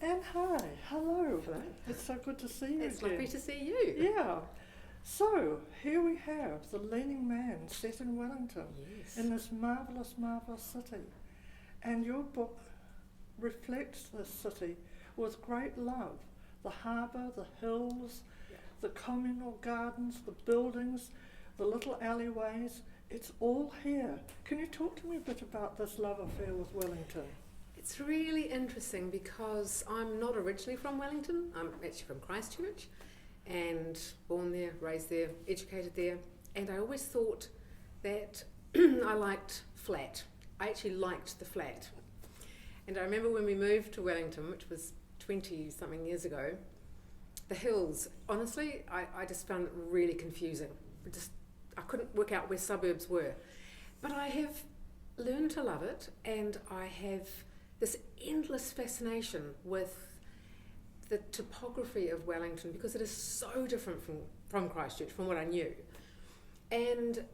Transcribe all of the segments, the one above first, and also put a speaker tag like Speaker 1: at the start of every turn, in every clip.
Speaker 1: Anne Harre, hello.
Speaker 2: Hello.
Speaker 1: It's so good to see you
Speaker 2: It's
Speaker 1: again.
Speaker 2: lovely to see you.
Speaker 1: Yeah. So, here we have The Leaning Man set in Wellington,
Speaker 2: Yes.
Speaker 1: in this marvellous, marvellous city. And your book reflects this city with great love. The harbour, the hills, the communal gardens, the buildings, the little alleyways, it's all here. Can you talk to me a bit about this love affair with Wellington?
Speaker 2: It's really interesting because I'm not originally from Wellington. I'm actually from Christchurch and born there, raised there, educated there. And I always thought that I liked flat. I actually liked the flat. And I remember when we moved to Wellington, which was 20-something years ago, the hills, honestly, I just found it really confusing. I couldn't work out where suburbs were. But I have learned to love it, and I have this endless fascination with the topography of Wellington because it is so different from Christchurch, from what I knew. And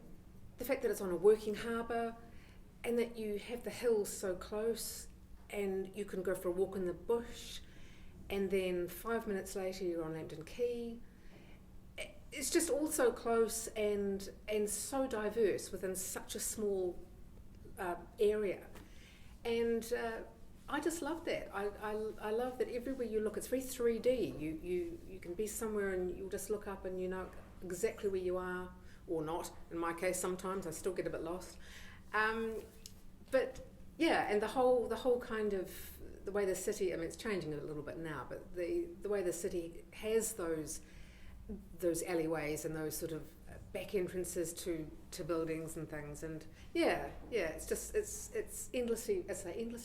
Speaker 2: the fact that it's on a working harbour and that you have the hills so close and you can go for a walk in the bush and then 5 minutes later you're on Lambton Quay. It's just all so close and so diverse within such a small area. And I just love that. I love that everywhere you look, it's very 3D. You can be somewhere and you'll just look up and you know exactly where you are, or not. In my case, sometimes I still get a bit lost. But yeah, and the whole kind of the way the city, I mean, it's changing a little bit now, but the way the city has those alleyways and those sort of back entrances to buildings and things, and yeah, it's endlessly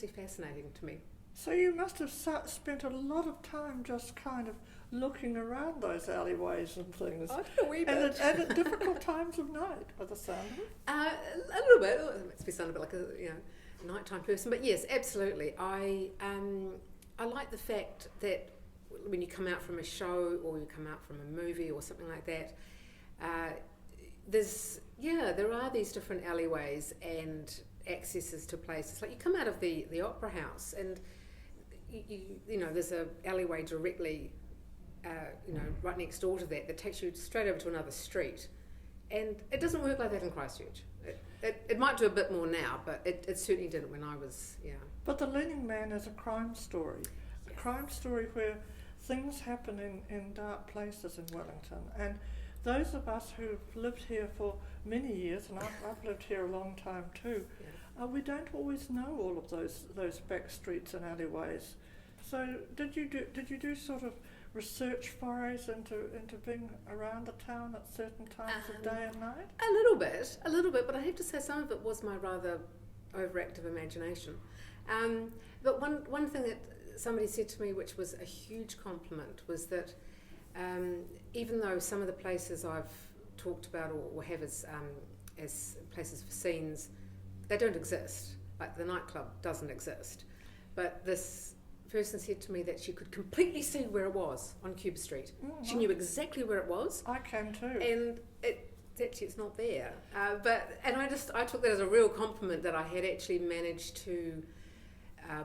Speaker 2: fascinating to me.
Speaker 1: So you must have spent a lot of time just kind of looking around those alleyways and things.
Speaker 2: I did a wee bit.
Speaker 1: And at difficult times of night, by the sound of it.
Speaker 2: A little bit. It makes me sound a bit like a nighttime person, but yes, absolutely. I like the fact that when you come out from a show or you come out from a movie or something like that, there are these different alleyways and accesses to places. Like you come out of the opera house and you know there's a alleyway directly right next door to that takes you straight over to another street, and it doesn't work like that in Christchurch. It might do a bit more now, but it certainly didn't when I was
Speaker 1: But The Leaning Man is a crime story. A crime story where things happen in dark places in Wellington, and those of us who've lived here for many years, and I've lived here a long time too, we don't always know all of those back streets and alleyways. So did you do sort of research forays into being around the town at certain times of day and night?
Speaker 2: A little bit, but I have to say some of it was my rather overactive imagination. But one thing that somebody said to me, which was a huge compliment, was that even though some of the places I've talked about or have as places for scenes, they don't exist. Like the nightclub doesn't exist. But this person said to me that she could completely see where it was on Cuba Street. She knew exactly where it was.
Speaker 1: I can too.
Speaker 2: And it's not there. And I took that as a real compliment that I had actually managed to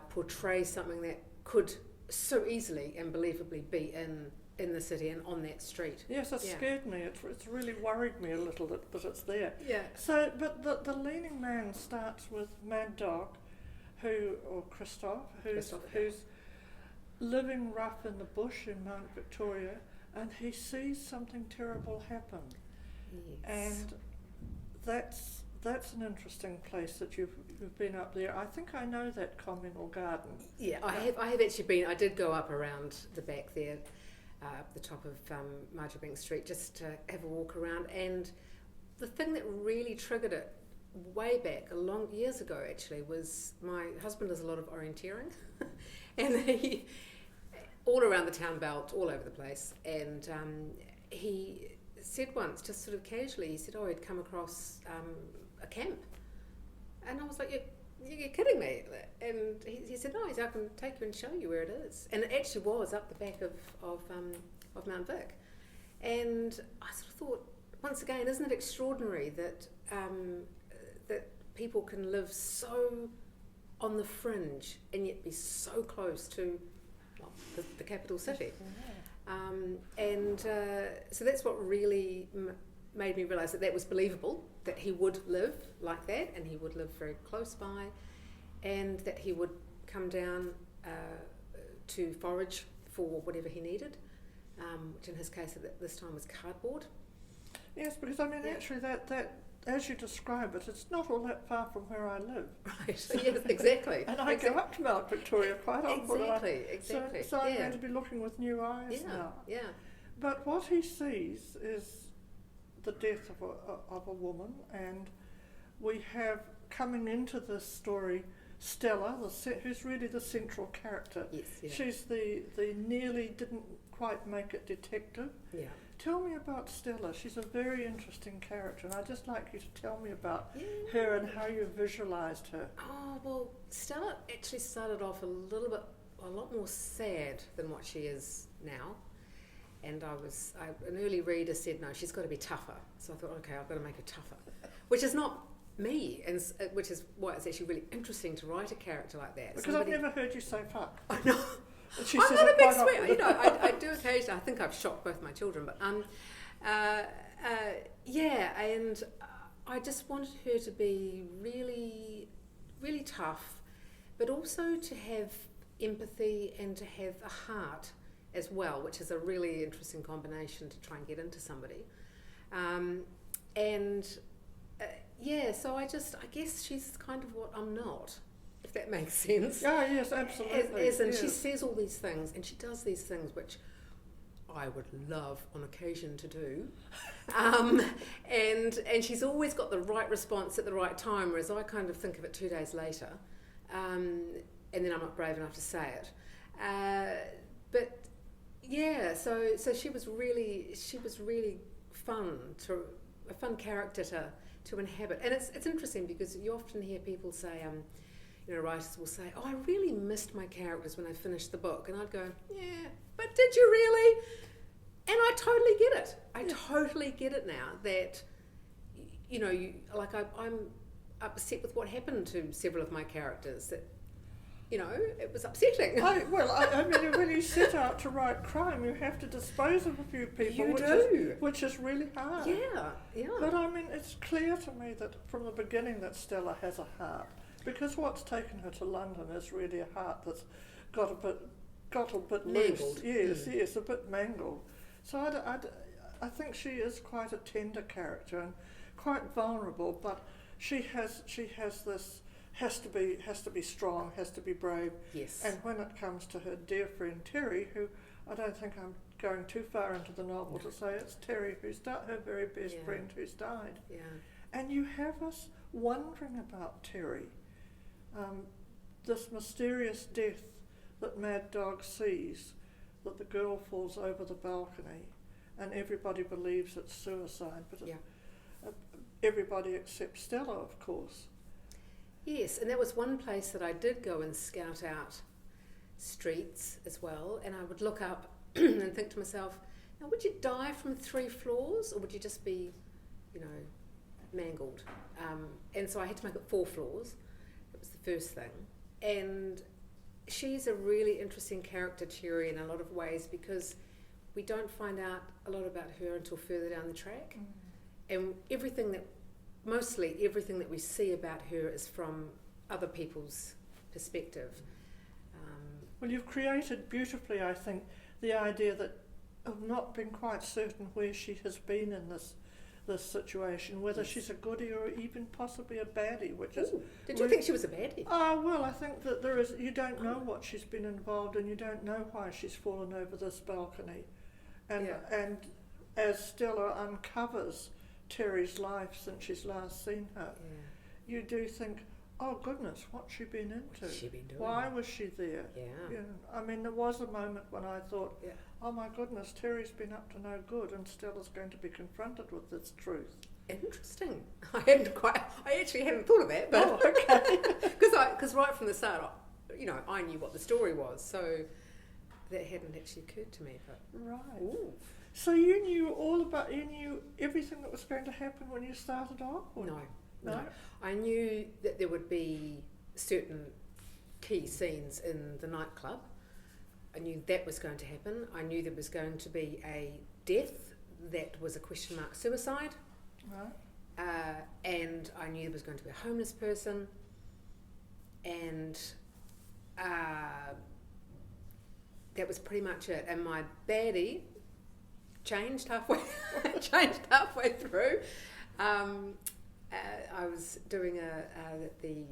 Speaker 2: portray something that could so easily and believably be in the city and on that street.
Speaker 1: Yes, it scared me. It's really worried me a little that it's there.
Speaker 2: Yeah.
Speaker 1: So, but the Leaning Man starts with Mad Dog, Christoph, who's living rough in the bush in Mount Victoria, and he sees something terrible happen.
Speaker 2: Yes.
Speaker 1: And that's an interesting place that you've been up there. I think I know that communal garden.
Speaker 2: Yeah, I have actually been. I did go up around the back there, up the top of Marjoribank Street, just to have a walk around. And the thing that really triggered it way back, years ago actually, was my husband does a lot of orienteering, and he all around the town belt, all over the place. And he said once, just sort of casually, he said, he'd come across a camp. And I was like, you're kidding me. And he said, no, I can take you and show you where it is. And it actually was up the back of Mount Vic. And I sort of thought, once again, isn't it extraordinary that that people can live so on the fringe and yet be so close to the capital city. So that's what really made me realise that was believable, that he would live like that, and he would live very close by, and that he would come down to forage for whatever he needed, which in his case at this time was cardboard.
Speaker 1: Yes, because I mean, actually, that as you describe it, it's not all that far from where I live.
Speaker 2: Right. Yes, exactly.
Speaker 1: And I go up to Mount Victoria quite often.
Speaker 2: Exactly.
Speaker 1: So I'm going to be looking with new eyes now.
Speaker 2: Yeah.
Speaker 1: But what he sees is the death of a woman, and we have coming into this story Stella, who's really the central character.
Speaker 2: Yes. Yeah.
Speaker 1: She's the nearly didn't quite make it detective.
Speaker 2: Yeah.
Speaker 1: Tell me about Stella. She's a very interesting character, and I'd just like you to tell me about her and how you visualised her.
Speaker 2: Oh, well, Stella actually started off a lot more sad than what she is now. And an early reader said, no, she's got to be tougher. So I thought, okay, I've got to make her tougher. Which is not me, and which is why it's actually really interesting to write a character like that.
Speaker 1: Because I've never heard you say fuck.
Speaker 2: I know.
Speaker 1: She
Speaker 2: I'm
Speaker 1: says
Speaker 2: not a
Speaker 1: it
Speaker 2: big
Speaker 1: quite
Speaker 2: swear.
Speaker 1: often.
Speaker 2: You know, I do occasionally. I think I've shocked both my children, but and I just wanted her to be really, really tough, but also to have empathy and to have a heart as well, which is a really interesting combination to try and get into somebody. So I guess she's kind of what I'm not, if that makes sense.
Speaker 1: Oh, yes, absolutely.
Speaker 2: She says all these things, and she does these things which I would love on occasion to do. And she's always got the right response at the right time, whereas I kind of think of it 2 days later, and then I'm not brave enough to say it. So she was really fun, a fun character to inhabit. And it's interesting because you often hear people say, writers will say, oh, I really missed my characters when I finished the book. And I'd go, yeah, but did you really? And I totally get it. I totally get it now that, I'm upset with what happened to several of my characters. That, it was upsetting.
Speaker 1: I mean, when you set out to write crime, you have to dispose of a few people, which is really hard.
Speaker 2: Yeah.
Speaker 1: But I mean, it's clear to me that from the beginning that Stella has a heart, because what's taken her to London is really a heart that's got a bit
Speaker 2: mangled.
Speaker 1: Loose. Yes, a bit mangled. So I think she is quite a tender character and quite vulnerable, but she has this. Has to be strong, has to be brave.
Speaker 2: Yes.
Speaker 1: And when it comes to her dear friend Terry, who I don't think I'm going too far into the novel to say it's Terry her very best friend who's died.
Speaker 2: Yeah.
Speaker 1: And you have us wondering about Terry, this mysterious death that Mad Dog sees, that the girl falls over the balcony, and everybody believes it's suicide, but everybody except Stella, of course.
Speaker 2: Yes, and that was one place that I did go and scout out streets as well, and I would look up and think to myself, now would you die from 3 floors, or would you just be, mangled? And so I had to make it 4 floors. That was the first thing. And she's a really interesting character, Terry, in a lot of ways, because we don't find out a lot about her until further down the track. And mostly everything that we see about her is from other people's perspective.
Speaker 1: Well, you've created beautifully, I think, the idea of not being quite certain where she has been in this situation, whether she's a goodie or even possibly a baddie, which is...
Speaker 2: Did you think she was a baddie?
Speaker 1: Well, I think that you don't know what she's been involved in, you don't know why she's fallen over this balcony. And as Stella uncovers Terry's life since she's last seen her, you do think, oh goodness, what's she been into?
Speaker 2: What's she been doing?
Speaker 1: Why was she there?
Speaker 2: Yeah.
Speaker 1: I mean, there was a moment when I thought, oh my goodness, Terry's been up to no good and Stella's going to be confronted with this truth.
Speaker 2: Interesting. I actually hadn't thought of that, but because right from the start, I knew what the story was, so that hadn't actually occurred to me. But
Speaker 1: right.
Speaker 2: Ooh.
Speaker 1: So you knew everything that was going to happen when you started off? No.
Speaker 2: I knew that there would be certain key scenes in the nightclub, knew that was going to happen. I knew there was going to be a death that was a question mark suicide.
Speaker 1: Right.
Speaker 2: And I knew there was going to be a homeless person. And that was pretty much it. And my baddie changed halfway through. I was doing the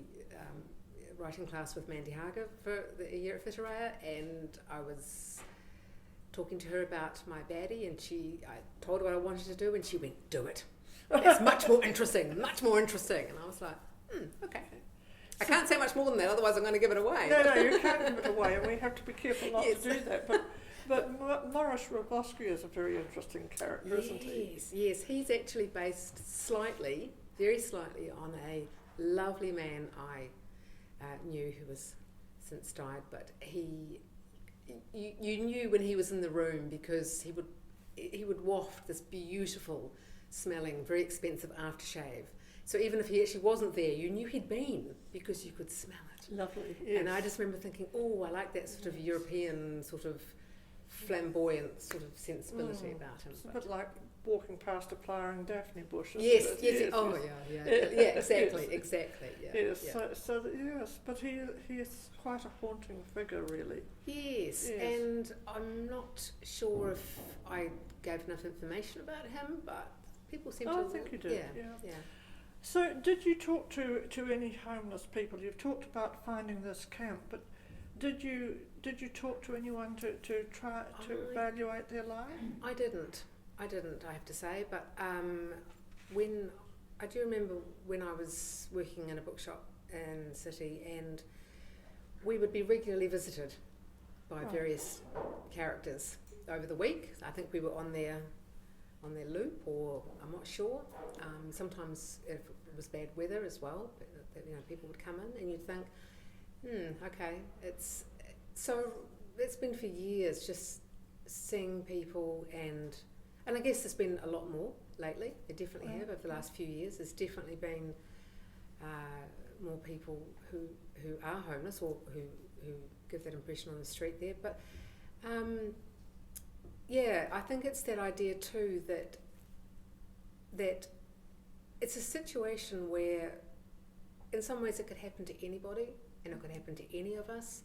Speaker 2: writing class with Anne Harre for a year at Aotearoa, and I was talking to her about my baddie, and I told her what I wanted to do, and she went, "Do it. That's much more interesting." And I was like, okay. I can't say much more than that, otherwise I'm going to give it away.
Speaker 1: No, you can't give it away, and we have to be careful not to do that. But Morris Roboski is a very interesting character, isn't he?
Speaker 2: Yes. He's actually based very slightly, on a lovely man I knew who has since died. But you knew when he was in the room, because he would waft this beautiful smelling, very expensive aftershave. So even if he actually wasn't there, you knew he'd been, because you could smell it.
Speaker 1: Lovely, yes.
Speaker 2: And I just remember thinking, I like that sort of European sort of flamboyant sort of sensibility about him.
Speaker 1: It's a bit like walking past a flowering daphne bush.
Speaker 2: Yes.
Speaker 1: Yes.
Speaker 2: Exactly. Yeah.
Speaker 1: Yes.
Speaker 2: Yeah.
Speaker 1: So yes, but he is quite a haunting figure, really.
Speaker 2: Yes, and I'm not sure if I gave enough information about him, but people seem to.
Speaker 1: I think you did.
Speaker 2: Yeah.
Speaker 1: So, did you talk to any homeless people? You've talked about finding this camp, but did you talk to anyone to try to evaluate their life?
Speaker 2: I didn't, I have to say, but when I do remember when I was working in a bookshop in the city, and we would be regularly visited by various characters over the week. I think we were on their loop, or I'm not sure. Sometimes if it was bad weather as well, people would come in, and you'd think, okay, it's been for years just seeing people, and I guess there's been a lot more lately. There definitely have over the last few years. There's definitely been more people who are homeless, or who give that impression on the street there. But I think it's that idea too that it's a situation where in some ways it could happen to anybody, and it could happen to any of us.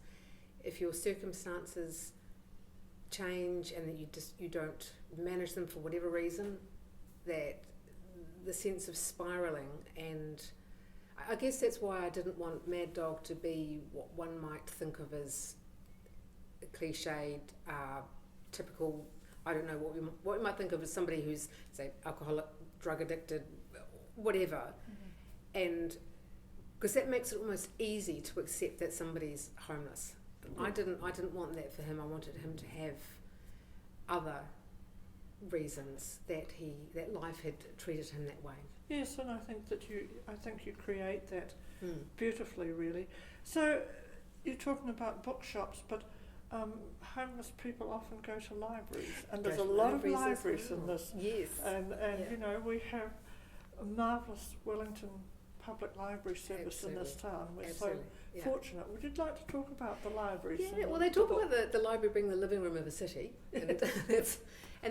Speaker 2: If your circumstances change and that you don't manage them for whatever reason, that the sense of spiralling, and I guess that's why I didn't want Mad Dog to be what one might think of as a cliched, typical, I don't know, what we might think of as somebody who's, say, alcoholic, drug addicted, whatever. And because that makes it almost easy to accept that somebody's homeless. I didn't want that for him. I wanted him to have other reasons that life had treated him that way.
Speaker 1: Yes, and I think you create that beautifully, really. So you're talking about bookshops, but homeless people often go to libraries, and there's a lot of libraries in this.
Speaker 2: Yes.
Speaker 1: And we have a marvellous Wellington public library service in this town. We're so fortunate. Would you like to talk about the libraries?
Speaker 2: Yeah, well, they talk about the library being the living room of a city, and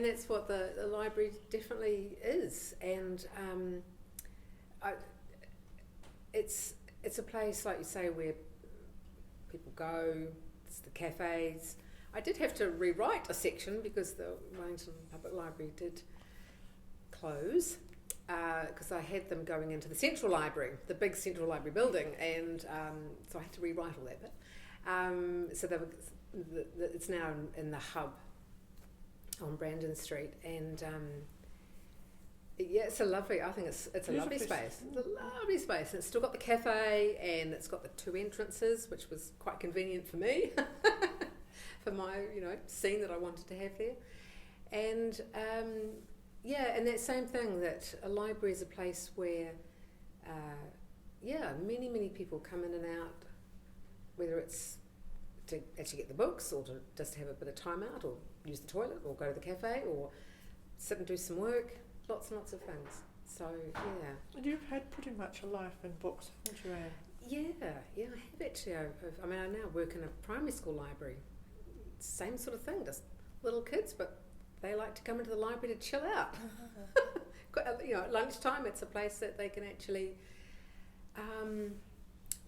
Speaker 2: that's what the library definitely is. And it's a place, like you say, where people go. It's the cafes. I did have to rewrite a section because the Wellington Public Library did close, because I had them going into the Central Library, the big Central Library building, and so I had to rewrite all that bit. So it's now in the hub on Brandon Street, and it's a lovely. I think it's a lovely space. It's a lovely space. It's still got the cafe, and it's got the two entrances, which was quite convenient for me, for my scene that I wanted to have there, and. And that same thing, that a library is a place where, many people come in and out, whether it's to actually get the books, or to just have a bit of time out, or use the toilet, or go to the cafe, or sit and do some work, lots and lots of things. So, yeah.
Speaker 1: And you've had pretty much a life in books, haven't you, Anne?
Speaker 2: Yeah, I have actually. I now work in a primary school library, same sort of thing, just little kids, but they like to come into the library to chill out. At lunchtime, it's a place that they can actually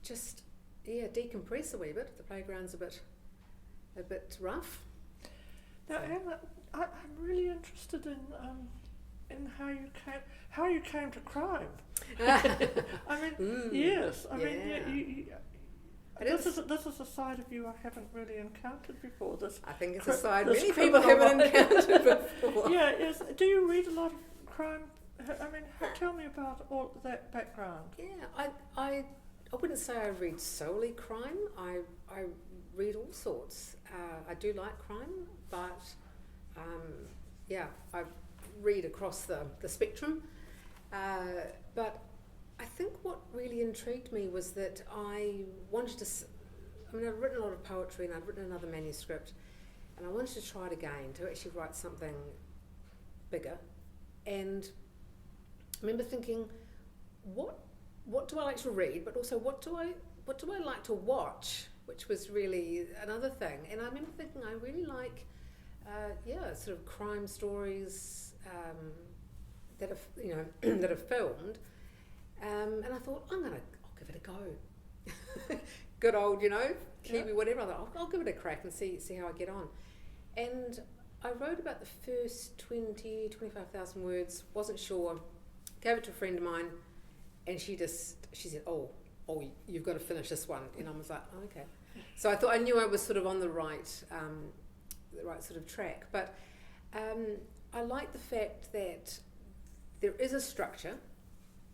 Speaker 2: decompress a wee bit. The playground's a bit rough.
Speaker 1: Now, Anne, I'm really interested in how you came to crime. I mean, yes. I mean, this is a side of you I haven't really encountered before.
Speaker 2: I think it's a side many people haven't encountered before.
Speaker 1: Yeah. Yes. Do you read a lot of crime? I mean, tell me about all that background.
Speaker 2: Yeah, I wouldn't say I read solely crime. I read all sorts. I do like crime, but I read across the spectrum. But I think what really intrigued me was that I wanted to. I'd written a lot of poetry and I'd written another manuscript, and I wanted to try it again to actually write something bigger. And I remember thinking, what do I like to read, but also what do I like to watch, which was really another thing. And I remember thinking I really like sort of crime stories that are filmed, and I thought I'll give it a go. Good old Kiwi whatever. I thought I'll give it a crack and see how I get on. And I wrote about the first 25,000 words, wasn't sure, gave it to a friend of mine, and she said, oh, you've got to finish this one. And I was like, oh, okay. So I knew I was sort of on the right sort of track. But I like the fact that there is a structure.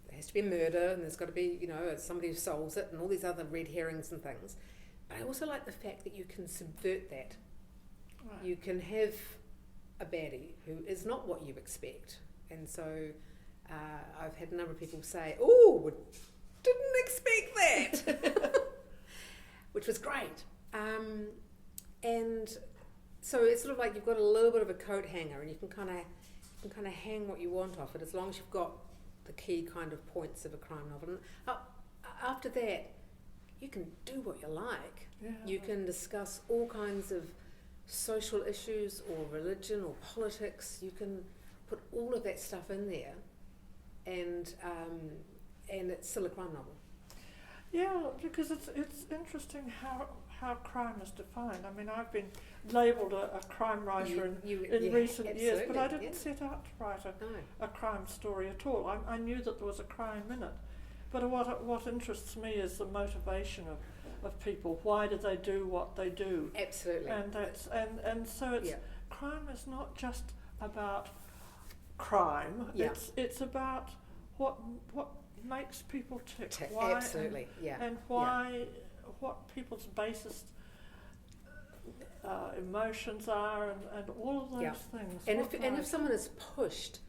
Speaker 2: There has to be a murder, and there's got to be, somebody who solves it, and all these other red herrings and things. But I also like the fact that you can subvert that. Right. You can have a baddie who is not what you expect. And so I've had a number of people say, oh, didn't expect that, which was great. And so it's sort of like you've got a little bit of a coat hanger, and you can kind of hang what you want off it, as long as you've got the key kind of points of a crime novel. And after that, you can do what you like. Yeah. You can discuss all kinds of social issues or religion or politics. You can put all of that stuff in there, and it's still a crime novel.
Speaker 1: Yeah, because it's interesting how crime is defined. I mean, I've been labelled a crime writer in recent years, but I didn't set out to write a crime story at all. I knew that there was a crime in it, but what interests me is the motivation of people. Why do they do what they do?
Speaker 2: Absolutely.
Speaker 1: And so it's crime is not just about crime. Yeah. It's about what makes people tick. Why,
Speaker 2: absolutely.
Speaker 1: And why what people's basis emotions are, and all of those things.
Speaker 2: And if someone is pushed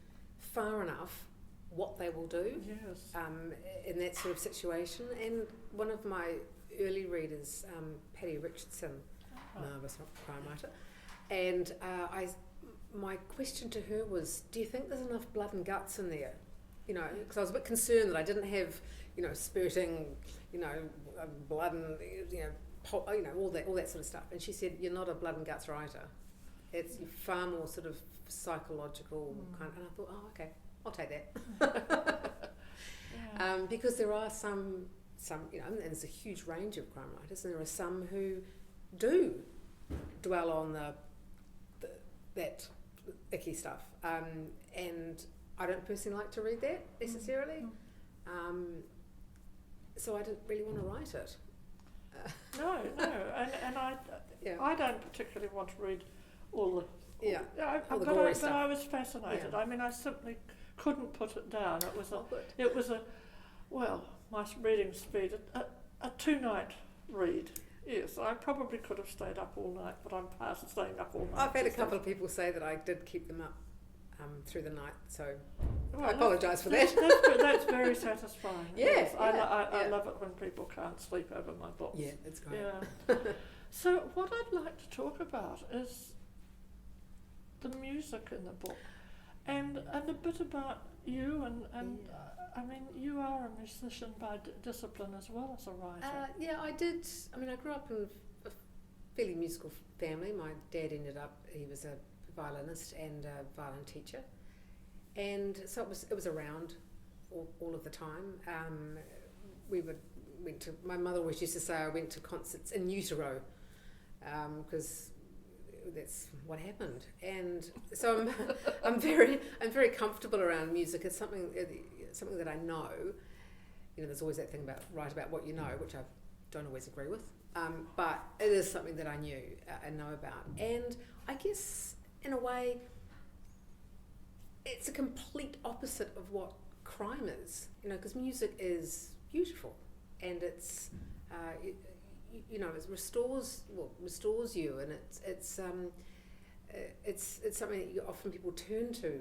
Speaker 2: far enough, what they will do.
Speaker 1: Yes.
Speaker 2: In that sort of situation. And one of my early readers, Patty Richardson, marvellous crime writer, and my question to her was, do you think there's enough blood and guts in there? Because I was a bit concerned that I didn't have, spurting, blood and, all that sort of stuff. And she said, you're not a blood and guts writer. It's far more sort of psychological kind. And I thought, oh, okay, I'll take that. Because there are some, and there's a huge range of crime writers, and there are some who do dwell on that icky stuff. And I don't personally like to read that necessarily. So I didn't really want to write it.
Speaker 1: No, and I don't particularly want to read all the gory stuff. But I was fascinated. Yeah. I mean, I simply couldn't put it down. It was my reading speed, a 2-night read. Yes, I probably could have stayed up all night, but I'm past staying up all night.
Speaker 2: I've had a couple of people say that I did keep them up through the night, so I apologise for that.
Speaker 1: That's very satisfying.
Speaker 2: Yes,
Speaker 1: I love it when people can't sleep over my books.
Speaker 2: Yeah, it's great.
Speaker 1: Yeah. So what I'd like to talk about is the music in the book, and a bit about you, and I mean, you are a musician by discipline as well as a writer.
Speaker 2: I did. I mean, I grew up in fairly musical family. My dad he was a violinist and a violin teacher, and so it was around all of the time. My mother always used to say I went to concerts in utero, because that's what happened. And so I'm very comfortable around music. It's something that I know. You know, there's always that thing about write about what you know, which I don't always agree with. But it is something that I knew and know about. And I guess in a way, it's a complete opposite of what crime is. You know, because music is beautiful, and it's it restores you, and it's something that often people turn to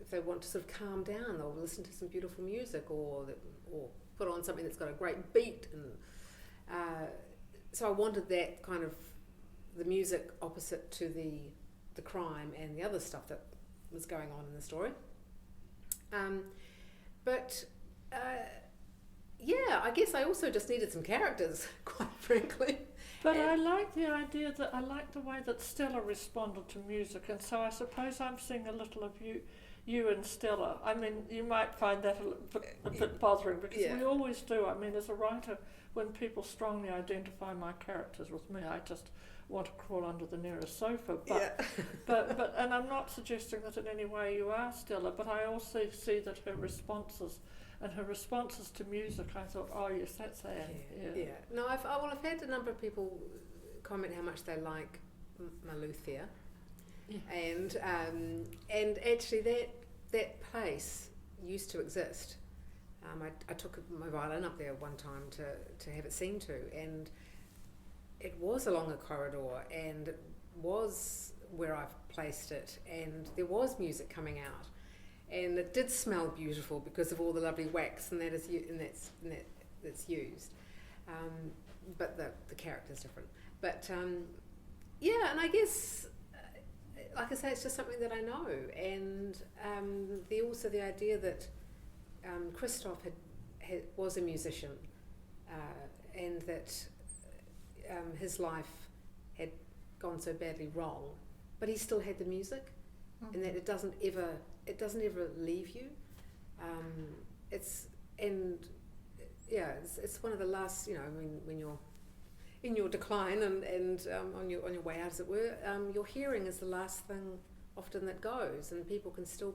Speaker 2: if they want to sort of calm down. They'll listen to some beautiful music, or put on something that's got a great beat, and so I wanted that kind of the music opposite to the crime and the other stuff that was going on in the story. I guess I also just needed some characters, quite frankly.
Speaker 1: But I like the idea that I like the way that Stella responded to music, and so I suppose I'm seeing a little of you and Stella. I mean, you might find that a bit bothering, because we always do. I mean, as a writer, when people strongly identify my characters with me, I just want to crawl under the nearest sofa. But and I'm not suggesting that in any way you are Stella, but I also see that her responses to music, I thought, oh yes, that's Anne.
Speaker 2: Yeah. No, I've had a number of people comment how much they like Maluthia, and actually that place used to exist. I took my violin up there one time to have it seen to, and it was along a corridor, and it was where I've placed it, and there was music coming out, and it did smell beautiful because of all the lovely wax and that's used, but the character's different. But and I guess, like I say, it's just something that I know, and also the idea that Christoph was a musician, and that his life had gone so badly wrong, but he still had the music, and that it doesn't ever leave you. It's one of the last, when you're in your decline and on your way out, as it were, your hearing is the last thing often that goes, and people can still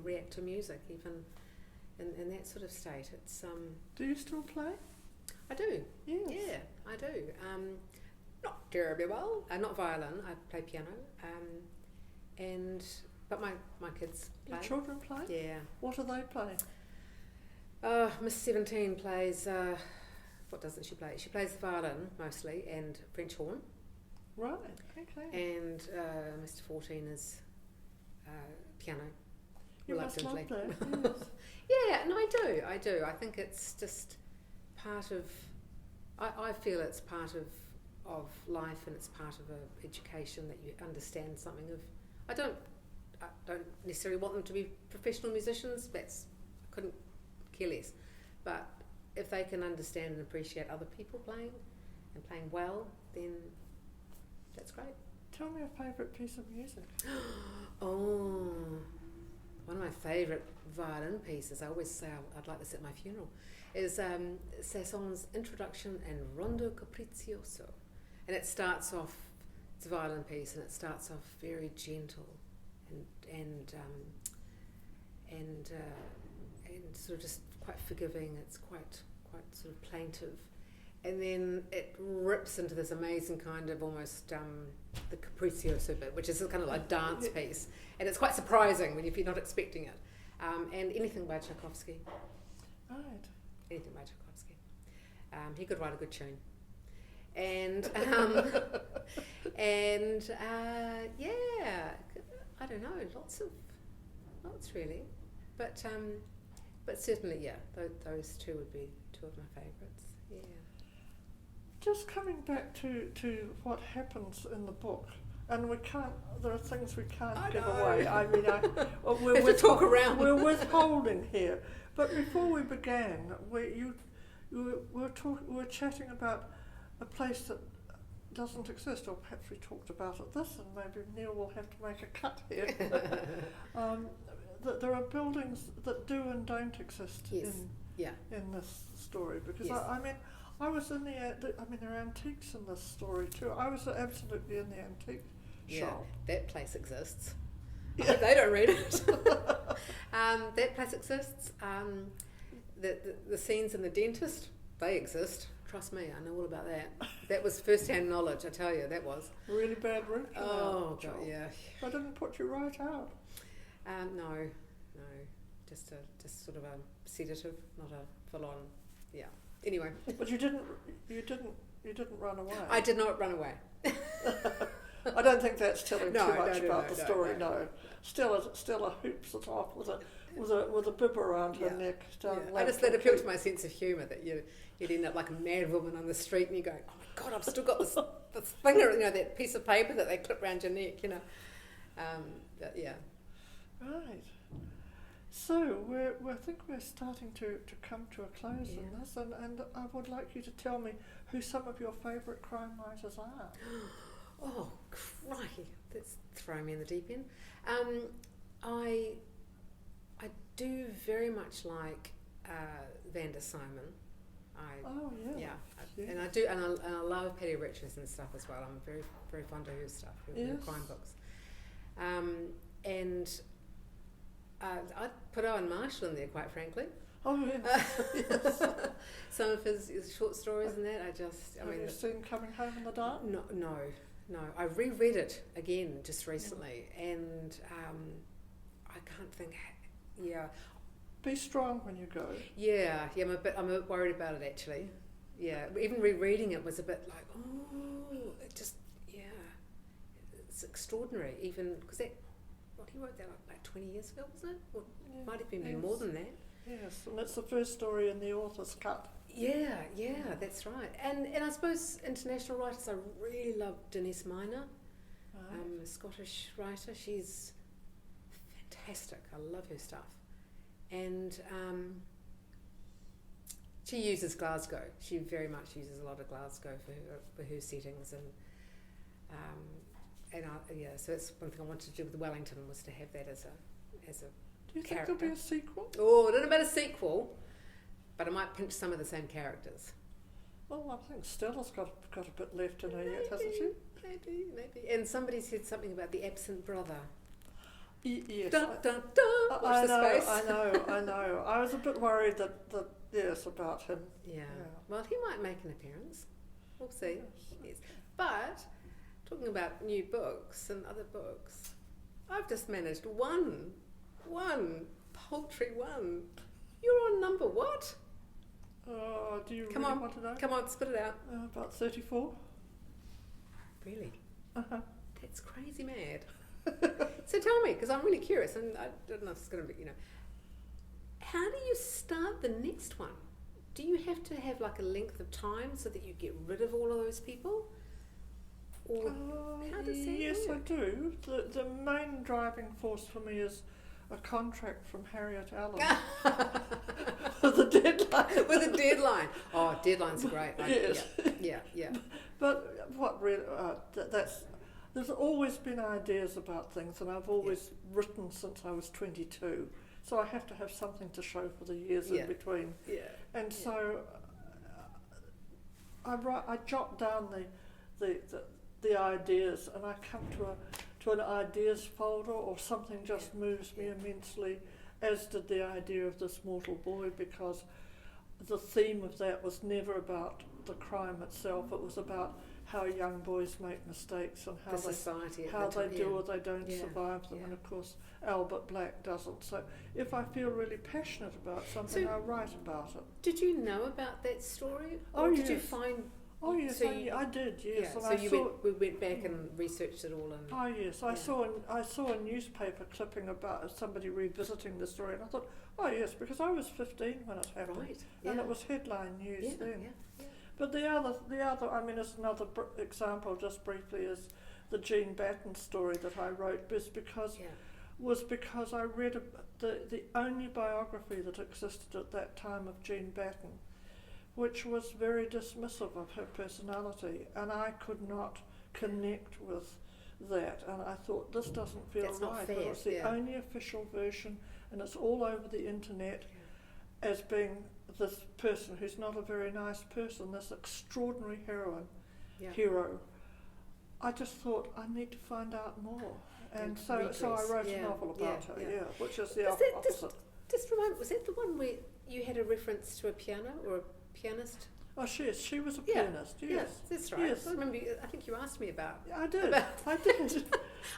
Speaker 2: react to music even in that sort of state. It's
Speaker 1: Do you still play?
Speaker 2: I do.
Speaker 1: Yes.
Speaker 2: Yeah, I do. Not terribly well. Not violin. I play piano. But my kids play.
Speaker 1: Your children play?
Speaker 2: Yeah.
Speaker 1: What do they play?
Speaker 2: Miss 17 plays. What doesn't she play? She plays the violin mostly and French horn.
Speaker 1: Right. Okay.
Speaker 2: And Mr. 14 is piano.
Speaker 1: You must love that. Yes.
Speaker 2: Yeah, no, I do. I think it's just part of. I feel it's part of life, and it's part of education, that you understand something of. I don't necessarily want them to be professional musicians. I couldn't care less. But if they can understand and appreciate other people playing and playing well, then that's great.
Speaker 1: Tell me a favourite piece of music.
Speaker 2: Oh, one of my favourite violin pieces, I always say I'd like this at my funeral, is Sasson's Introduction and Rondo Capriccioso. And it starts off, it's a violin piece, and it starts off very gentle and sort of just quite forgiving. It's quite sort of plaintive, and then it rips into this amazing kind of almost the capriccioso bit, which is kind of like a dance piece, and it's quite surprising if you're not expecting it. And anything by Tchaikovsky.
Speaker 1: Right.
Speaker 2: Anything by Tchaikovsky. He could write a good tune. And I don't know, lots really, but certainly, those two would be two of my favourites. Yeah.
Speaker 1: Just coming back to what happens in the book, and there are things we can't give away. I mean, we're
Speaker 2: talk around.
Speaker 1: We're withholding here. But before we began, we were chatting about a place doesn't exist, or perhaps we talked about it this, and maybe Neil will have to make a cut here. That there are buildings that do and don't exist in this story, because I mean, I was in there are antiques in this story too. I was absolutely in the antique shop.
Speaker 2: That place exists. I hope they don't read it. That place exists. The scenes in the dentist, they exist. Trust me, I know all about that. That was first-hand knowledge, I tell you, that was.
Speaker 1: Really bad root canal.
Speaker 2: Oh, God, yeah.
Speaker 1: I didn't put you right out.
Speaker 2: No. Just sort of a sedative, not a full-on, Anyway.
Speaker 1: But you didn't run away.
Speaker 2: I did not run away.
Speaker 1: I don't think that's telling too much about the story.
Speaker 2: No.
Speaker 1: Stella hoops it off with a bib around her neck.
Speaker 2: I just let it appeal to my sense of humour that you'd end up like a mad woman on the street and you go, oh my God, I've still got this thing, that piece of paper that they clip around your neck,
Speaker 1: Right. So I think we're starting to come to a close in this, and I would like you to tell me who some of your favourite crime writers are.
Speaker 2: Oh, crikey, that's throwing me in the deep end. I do very much like Vanda Simon. And I do, and I love Patty Richards and stuff as well. I'm very, very fond of her stuff, her crime books. And I'd put Owen Marshall in there, quite frankly.
Speaker 1: Oh, yes.
Speaker 2: Some of his short stories and that, have you
Speaker 1: seen Coming Home in the Dark?
Speaker 2: No. I reread it again just recently, and I can't think.
Speaker 1: Be strong when you go.
Speaker 2: I'm a bit worried about it actually. Yeah, even rereading it was a bit like, it's extraordinary. Even because he wrote that like 20 years ago, wasn't it? Or might have been more than that.
Speaker 1: Yes, and it's the first story in the author's cut.
Speaker 2: Yeah, that's right. And I suppose international writers, I really love Denise Miner, a Scottish writer. She's fantastic. I love her stuff. And she uses Glasgow. She very much uses a lot of Glasgow for her settings, so that's one thing I wanted to do with Wellington, was to have that as a
Speaker 1: Do you
Speaker 2: character.
Speaker 1: think there'll be a sequel?
Speaker 2: Oh, I don't know about a sequel, but I might pinch some of the same characters.
Speaker 1: Well, I think Stella's got a bit left in her yet, hasn't she?
Speaker 2: Maybe. And somebody said something about the absent brother.
Speaker 1: Yes.
Speaker 2: Dun, dun, dun. Watch the space.
Speaker 1: I know. I was a bit worried about him.
Speaker 2: Yeah. Well, he might make an appearance. We'll see. Yes. But talking about new books and other books, I've just managed one paltry one. You're on number what?
Speaker 1: Oh, do you
Speaker 2: want
Speaker 1: to know?
Speaker 2: Come on, spit it out.
Speaker 1: About 34.
Speaker 2: Really?
Speaker 1: Uh-huh.
Speaker 2: That's crazy mad. So tell me, because I'm really curious, and I don't know if it's going to be, how do you start the next one? Do you have to have like a length of time so that you get rid of all of those people? Or how does that
Speaker 1: Yes,
Speaker 2: work?
Speaker 1: I do. The main driving force for me is a contract from Harriet Allen with a deadline.
Speaker 2: With a deadline. Oh, deadlines are great.
Speaker 1: Yes.
Speaker 2: Yeah.
Speaker 1: But what really, there's always been ideas about things, and I've always written since I was 22. So I have to have something to show for the years in between.
Speaker 2: Yeah.
Speaker 1: And so I jot down the ideas, and I come to an ideas folder, or something just moves me immensely, as did the idea of This Mortal Boy, because the theme of that was never about the crime itself. It was about how young boys make mistakes and how they do or they don't survive them. And of course Albert Black doesn't. So if I feel really passionate about something, I write about it.
Speaker 2: Did you know about that story?
Speaker 1: Oh,
Speaker 2: or
Speaker 1: yes.
Speaker 2: Did you find...
Speaker 1: Oh yes,
Speaker 2: so
Speaker 1: I did. Yes,
Speaker 2: yeah,
Speaker 1: and
Speaker 2: so we went back and researched it all. And
Speaker 1: oh yes, I saw a newspaper clipping about somebody revisiting the story, and I thought, oh yes, because I was 15 when it happened,
Speaker 2: right,
Speaker 1: and it was headline news then.
Speaker 2: Yeah.
Speaker 1: But the other, I mean, as another example, just briefly, is the Jean Batten story that I wrote, was because I read the only biography that existed at that time of Jean Batten which was very dismissive of her personality, and I could not connect with that, and I thought, this doesn't feel
Speaker 2: That's not
Speaker 1: right.
Speaker 2: fair,
Speaker 1: But it's the
Speaker 2: yeah.
Speaker 1: only official version, and it's all over the internet as being this person who's not a very nice person, this extraordinary heroine,
Speaker 2: Yeah.
Speaker 1: hero. I just thought, I need to find out more. And so I
Speaker 2: redress,
Speaker 1: wrote
Speaker 2: yeah,
Speaker 1: a novel about
Speaker 2: yeah,
Speaker 1: her,
Speaker 2: yeah.
Speaker 1: yeah, which is the
Speaker 2: Was that
Speaker 1: opposite.
Speaker 2: Just remind me, was that the one where you had a reference to a piano or a pianist?
Speaker 1: Oh, she was a
Speaker 2: Yeah,
Speaker 1: pianist, yes.
Speaker 2: Yes, that's right.
Speaker 1: Yes.
Speaker 2: I remember. I think you asked me about.
Speaker 1: I did,
Speaker 2: About
Speaker 1: I did.
Speaker 2: I was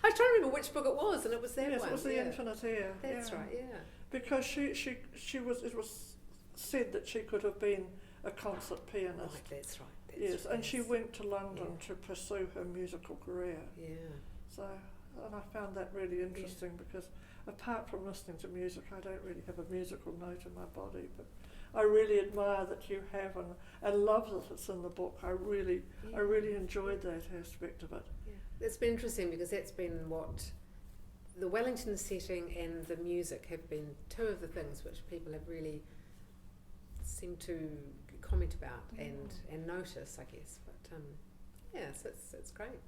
Speaker 2: trying to remember which book it was, and it was that
Speaker 1: Yes,
Speaker 2: one.
Speaker 1: it was The
Speaker 2: yeah.
Speaker 1: Infinite Air.
Speaker 2: That's
Speaker 1: yeah.
Speaker 2: right. Yeah.
Speaker 1: Because she was, it was said that she could have been a concert pianist.
Speaker 2: Right. That's right. That's
Speaker 1: Yes,
Speaker 2: right,
Speaker 1: and she
Speaker 2: yes.
Speaker 1: went to London
Speaker 2: Yeah.
Speaker 1: to pursue her musical career.
Speaker 2: Yeah.
Speaker 1: So, and I found that really interesting because apart from listening to music, I don't really have a musical note in my body, but I really admire that you have and love that it's in the book. I really enjoyed that aspect of it.
Speaker 2: Yeah. It's been interesting because that's been what the Wellington setting and the music have been two of the things which people have really seemed to comment about and notice, I guess. But yeah, so it's great.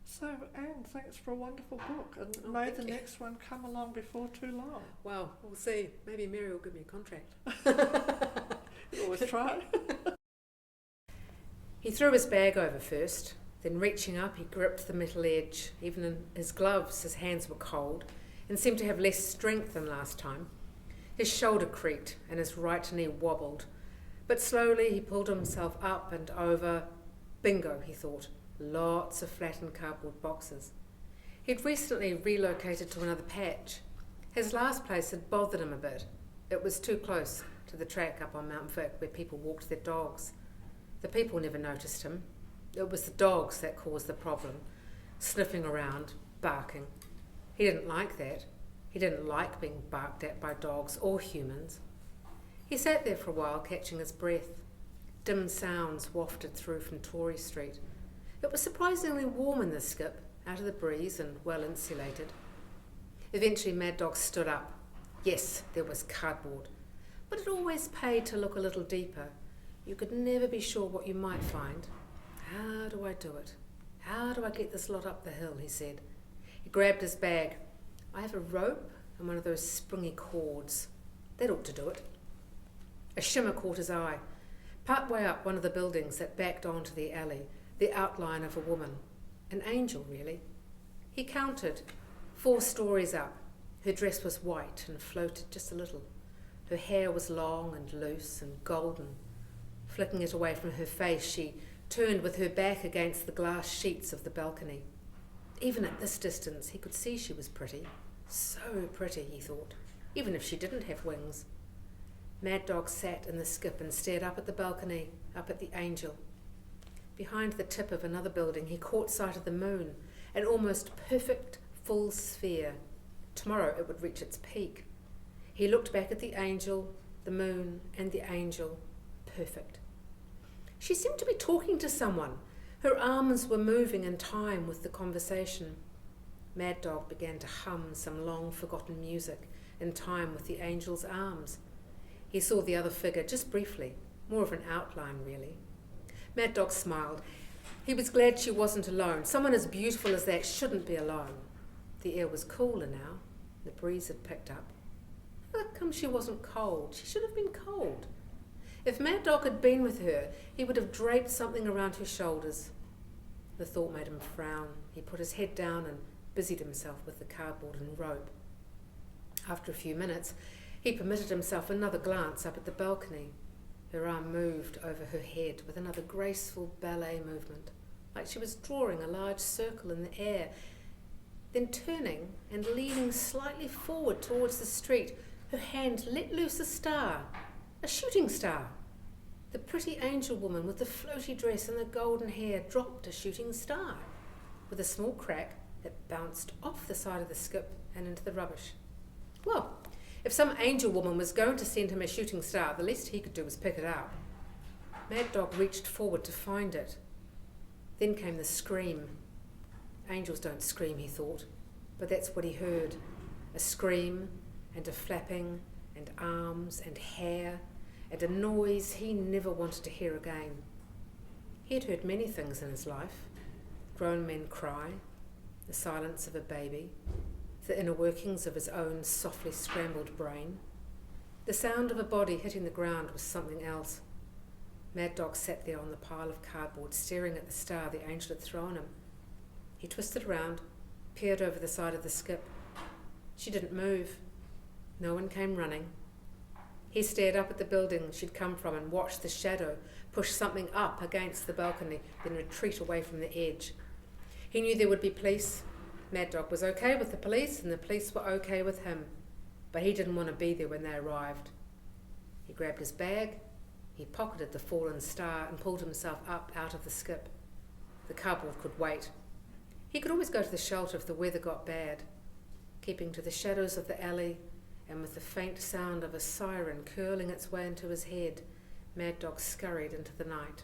Speaker 1: So, Anne, thanks for a wonderful book, and
Speaker 2: Oh,
Speaker 1: may
Speaker 2: thank
Speaker 1: the
Speaker 2: you.
Speaker 1: next one come along before too long.
Speaker 2: Well, we'll see. Maybe Mary will give me a contract.
Speaker 1: You always try.
Speaker 2: He threw his bag over first, then reaching up he gripped the metal edge. Even in his gloves his hands were cold and seemed to have less strength than last time. His shoulder creaked and his right knee wobbled, but slowly he pulled himself up and over. Bingo, he thought. Lots of flattened cardboard boxes. He'd recently relocated to another patch. His last place had bothered him a bit. It was too close to the track up on Mount Vic where people walked their dogs. The people never noticed him. It was the dogs that caused the problem, sniffing around, barking. He didn't like that. He didn't like being barked at by dogs or humans. He sat there for a while, catching his breath. Dim sounds wafted through from Tory Street. It was surprisingly warm in the skip, out of the breeze and well insulated. Eventually Mad Dog stood up. Yes, there was cardboard, but it always paid to look a little deeper. You could never be sure what you might find. How do I do it? How do I get this lot up the hill, he said. He grabbed his bag. I have a rope and one of those springy cords. That ought to do it. A shimmer caught his eye. Part way up one of the buildings that backed onto the alley, the outline of a woman. An angel, really. He counted. 4 stories up. Her dress was white and floated just a little. Her hair was long and loose and golden. Flicking it away from her face, she turned with her back against the glass sheets of the balcony. Even at this distance, he could see she was pretty. So pretty, he thought, even if she didn't have wings. Mad Dog sat in the skip and stared up at the balcony, up at the angel. Behind the tip of another building, he caught sight of the moon, an almost perfect full sphere. Tomorrow it would reach its peak. He looked back at the angel, the moon, and the angel. Perfect. She seemed to be talking to someone. Her arms were moving in time with the conversation. Mad Dog began to hum some long-forgotten music in time with the angel's arms. He saw the other figure just briefly, more of an outline, really. Mad Dog smiled. He was glad she wasn't alone. Someone as beautiful as that shouldn't be alone. The air was cooler now. The breeze had picked up. How come she wasn't cold? She should have been cold. If Mad Dog had been with her, he would have draped something around her shoulders. The thought made him frown. He put his head down and busied himself with the cardboard and rope. After a few minutes, he permitted himself another glance up at the balcony. Her arm moved over her head with another graceful ballet movement, like she was drawing a large circle in the air. Then turning and leaning slightly forward towards the street, her hand let loose a star, a shooting star. The pretty angel woman with the floaty dress and the golden hair dropped a shooting star, with a small crack that bounced off the side of the skip and into the rubbish. Well, if some angel woman was going to send him a shooting star, the least he could do was pick it up. Mad Dog reached forward to find it. Then came the scream. Angels don't scream, he thought, but that's what he heard. A scream and a flapping and arms and hair and a noise he never wanted to hear again. He had heard many things in his life: grown men cry, the silence of a baby, the inner workings of his own softly scrambled brain. The sound of a body hitting the ground was something else. Mad Dog sat there on the pile of cardboard, staring at the star the angel had thrown him. He twisted around, peered over the side of the skip. She didn't move. No one came running. He stared up at the building she'd come from and watched the shadow push something up against the balcony, then retreat away from the edge. He knew there would be police. Mad Dog was okay with the police, and the police were okay with him, but he didn't want to be there when they arrived. He grabbed his bag, he pocketed the fallen star and pulled himself up out of the skip. The cardboard could wait. He could always go to the shelter if the weather got bad. Keeping to the shadows of the alley, and with the faint sound of a siren curling its way into his head, Mad Dog scurried into the night.